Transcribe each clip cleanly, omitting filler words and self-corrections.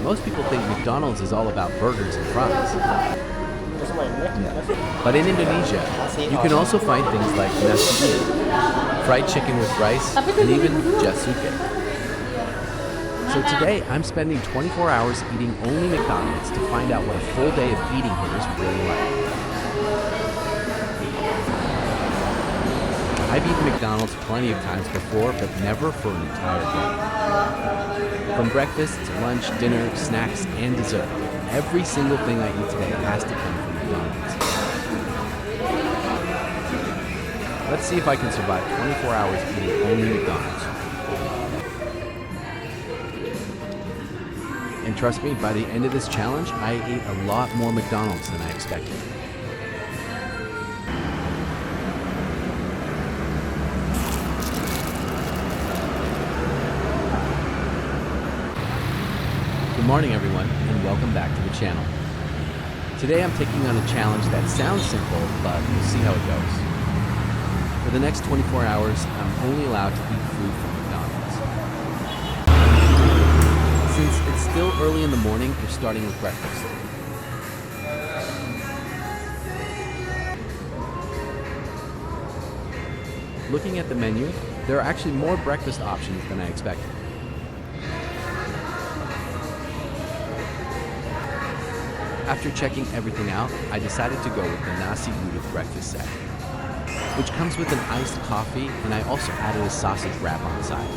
Most people think McDonald's is all about burgers and fries. Yeah. But in Indonesia, you can also find things like nasi uduk, fried chicken with rice, and even jasuke. So today, I'm spending 24 hours eating only McDonald's to find out what a full day of eating here is really like. I've eaten McDonald's plenty of times before, but never for an entire day. From breakfast to lunch, dinner, snacks, and dessert, every single thing I eat today has to come from McDonald's. Let's see if I can survive 24 hours eating only McDonald's. And trust me, by the end of this challenge, I ate a lot more McDonald's than I expected. Good morning, everyone, and welcome back to the channel. Today I'm taking on a challenge that sounds simple, but we'll see how it goes. For the next 24 hours, I'm only allowed to eat food from McDonald's. Since it's still early in the morning, we're starting with breakfast. Looking at the menu, there are actually more breakfast options than I expected. After checking everything out, I decided to go with the nasi uduk breakfast set, which comes with an iced coffee, and I also added a sausage wrap on the side.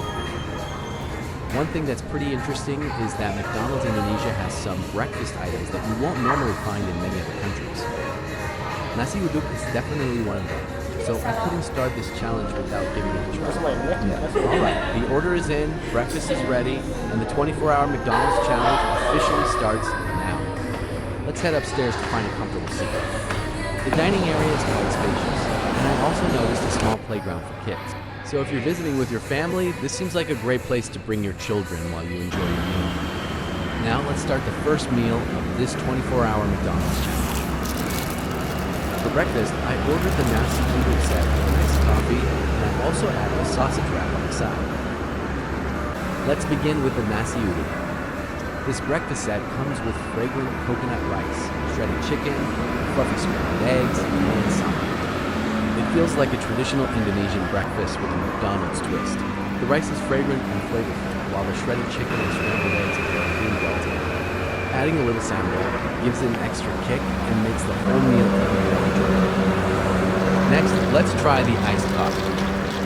One thing that's pretty interesting is that McDonald's Indonesia has some breakfast items that you won't normally find in many other countries. Nasi uduk is definitely one of them, so I couldn't start this challenge without giving it a try. Alright, the order is in, breakfast is ready, and the 24-hour McDonald's challenge officially starts now. Let's head upstairs to find a comfortable seat. The dining area is quite spacious, and I also noticed a small playground for kids. So if you're visiting with your family, this seems like a great place to bring your children while you enjoy your meal. Now let's start the first meal of this 24-hour McDonald's challenge. For breakfast, I ordered the nasi uduk set with a nice coffee, and I also added a sausage wrap on the side. Let's begin with the nasi uduk. This breakfast set comes with fragrant coconut rice, shredded chicken, fluffy scrambled eggs, and sambal. It feels like a traditional Indonesian breakfast with a McDonald's twist. The rice is fragrant and flavorful, while the shredded chicken and scrambled eggs are really well together. Adding a little sambal gives it an extra kick and makes the whole meal even more enjoyable. Next, let's try the iced coffee.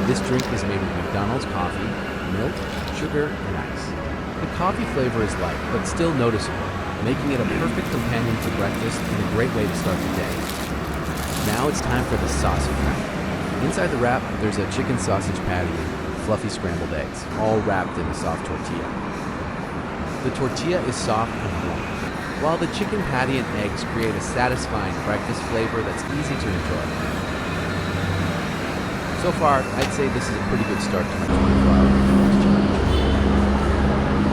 This drink is made with McDonald's coffee, milk, sugar, and ice. The coffee flavor is light, but still noticeable, making it a perfect companion for breakfast and a great way to start the day. Now it's time for the sausage wrap. Inside the wrap, there's a chicken sausage patty and fluffy scrambled eggs, all wrapped in a soft tortilla. The tortilla is soft and warm, while the chicken patty and eggs create a satisfying breakfast flavor that's easy to enjoy. So far, I'd say this is a pretty good start to my 24-hour McDonald's challenge.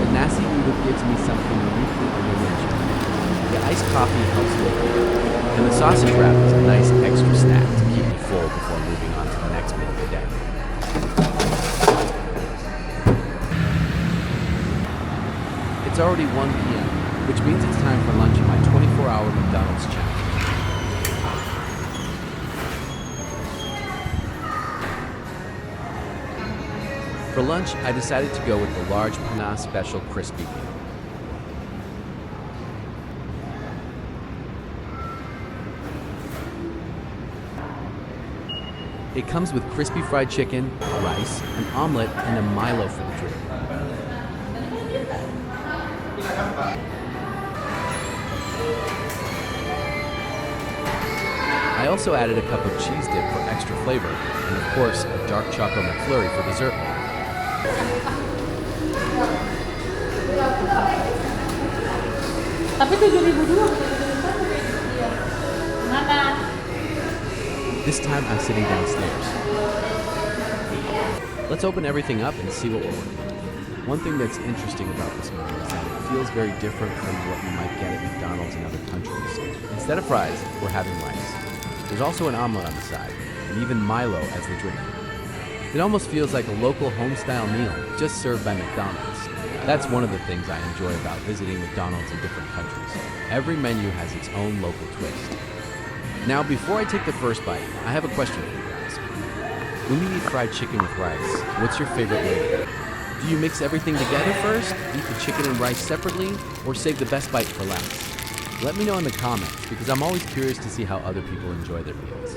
The nasi uduk gives me something uniquely Indonesian. The iced coffee helps me, and the sausage wrap is a nice extra snack to keep me full before moving on to the next meal of the day. It's already 1 p.m., which means it's time for lunch in my 24-hour McDonald's challenge. For lunch, I decided to go with the large Pana Special Crispy Meal. It comes with crispy fried chicken, rice, an omelet, and a Milo for the drink. I also added a cup of cheese dip for extra flavor, and of course, a dark chocolate McFlurry for dessert. Tapi 7.002 mana? This time I'm sitting downstairs. Let's open everything up and see what we're working with. One thing that's interesting about this meal is that it feels very different from what you might get at McDonald's in other countries. Instead of fries, we're having rice. There's also an omelet on the side, and even Milo as the drink. It almost feels like a local home-style meal, just served by McDonald's. That's one of the things I enjoy about visiting McDonald's in different countries. Every menu has its own local twist. Now, before I take the first bite, I have a question for you guys. When you eat fried chicken with rice, what's your favorite way to eat? Do you mix everything together first, eat the chicken and rice separately, or save the best bite for last? Let me know in the comments, because I'm always curious to see how other people enjoy their meals.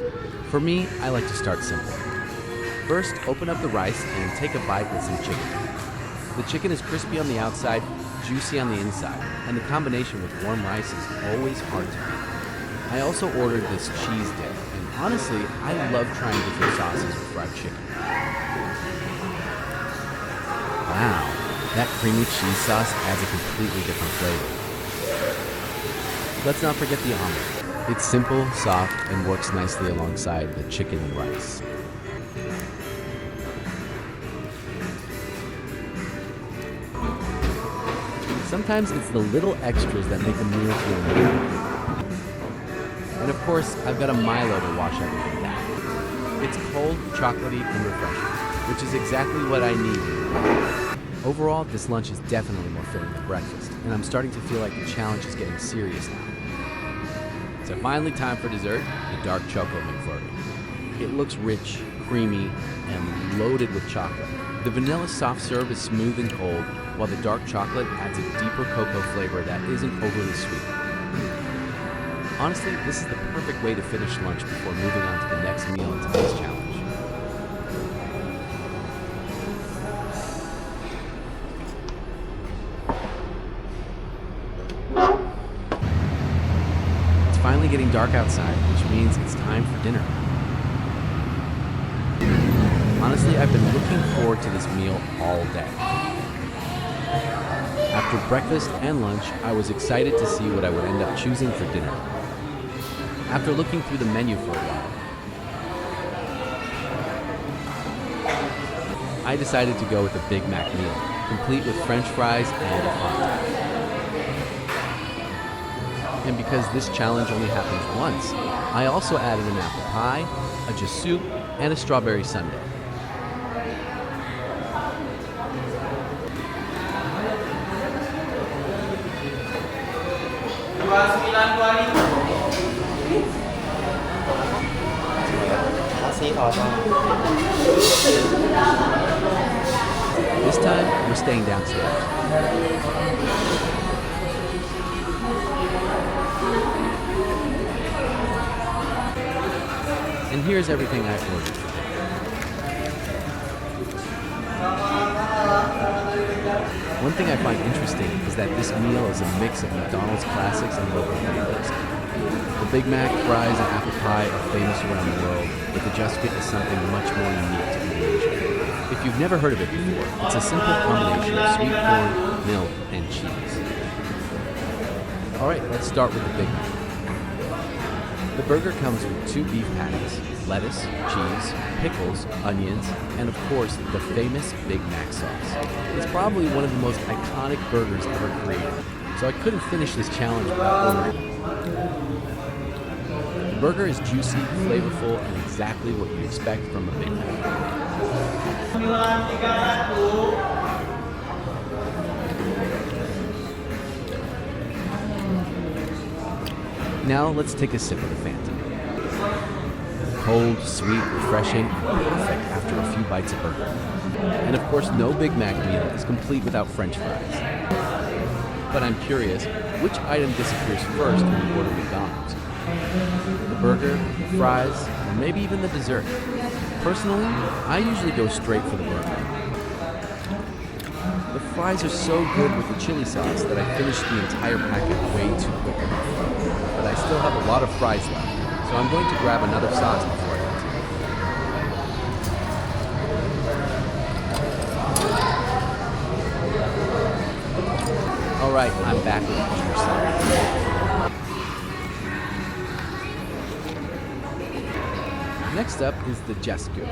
For me, I like to start simple. First, open up the rice and take a bite with some chicken. The chicken is crispy on the outside, juicy on the inside, and the combination with warm rice is always hard to beat. I also ordered this cheese dip, and honestly, I love trying different sauces with fried chicken. Wow, that creamy cheese sauce adds a completely different flavor. Let's not forget the omelet. It's simple, soft, and works nicely alongside the chicken and rice. Sometimes it's the little extras that make a meal feel amazing. And of course, I've got a Milo to wash everything down. It's cold, chocolatey, and refreshing, which is exactly what I need. Overall, this lunch is definitely more filling than breakfast, and I'm starting to feel like the challenge is getting serious now. So finally, time for dessert, the dark chocolate McFlurry. It looks rich, creamy, and loaded with chocolate. The vanilla soft serve is smooth and cold, while the dark chocolate adds a deeper cocoa flavor that isn't overly sweet. Honestly, this is the perfect way to finish lunch before moving on to the next meal in today's challenge. It's finally getting dark outside, which means it's time for dinner. Honestly, I've been looking forward to this meal all day. After breakfast and lunch, I was excited to see what I would end up choosing for dinner. After looking through the menu for a while, I decided to go with a Big Mac meal, complete with French fries and a hot dog. And because this challenge only happens once, I also added an apple pie, a jus soup, and a strawberry sundae. This time, we're staying downstairs. And here's everything I ordered. One thing I find interesting is that this meal is a mix of McDonald's classics and local favorites. The Big Mac, fries, and apple pie are famous around the world, but the Just Fit is something much more unique to Indonesia. If you've never heard of it before, it's a simple combination of sweet corn, milk, and cheese. Alright, let's start with the Big Mac. The burger comes with 2 beef patties, lettuce, cheese, pickles, onions, and of course, the famous Big Mac sauce. It's probably one of the most iconic burgers ever created, so I couldn't finish this challenge without ordering it. The burger is juicy, flavorful, and exactly what you'd expect from a Big Mac. Now let's take a sip of the Fanta. Cold, sweet, refreshing, and perfect after a few bites of burger. And of course, no Big Mac meal is complete without French fries. But I'm curious, which item disappears first when you order McDonald's? The burger, the fries, or maybe even the dessert? Personally, I usually go straight for the burger. The fries are so good with the chili sauce that I finished the entire packet way too quickly. But I still have a lot of fries left, so I'm going to grab another sauce before I continue. Alright, I'm back with the dinner salad. Next up is the Jesku.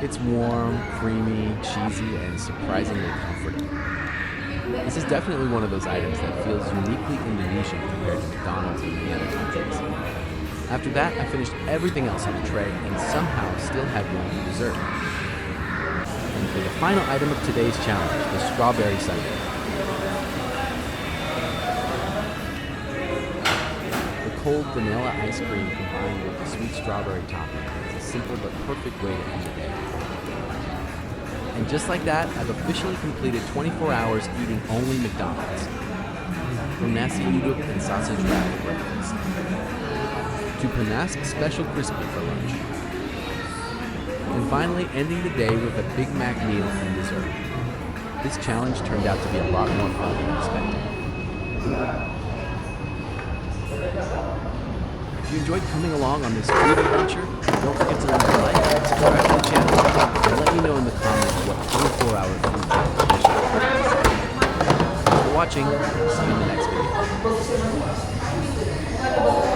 It's warm, creamy, cheesy, and surprisingly comforting. This is definitely one of those items that feels uniquely Indonesian compared to McDonald's and many other countries. After that, I finished everything else on the tray and somehow still had room for dessert. And for the final item of today's challenge, the strawberry sundae. The cold vanilla ice cream combined with the sweet strawberry topping is a simple but perfect way to end the day. And just like that, I've officially completed 24 hours eating only McDonald's. From nasi uduk and sausage wrap for breakfast, to panask special crispy for lunch, and finally ending the day with a Big Mac meal and dessert. This challenge turned out to be a lot more fun than expected. If you enjoyed coming along on this food adventure, don't forget to leave a like and subscribe to the channel, and let me know in the comments what 24-hour food dish you would like to see. Thanks for watching. See you in the next video.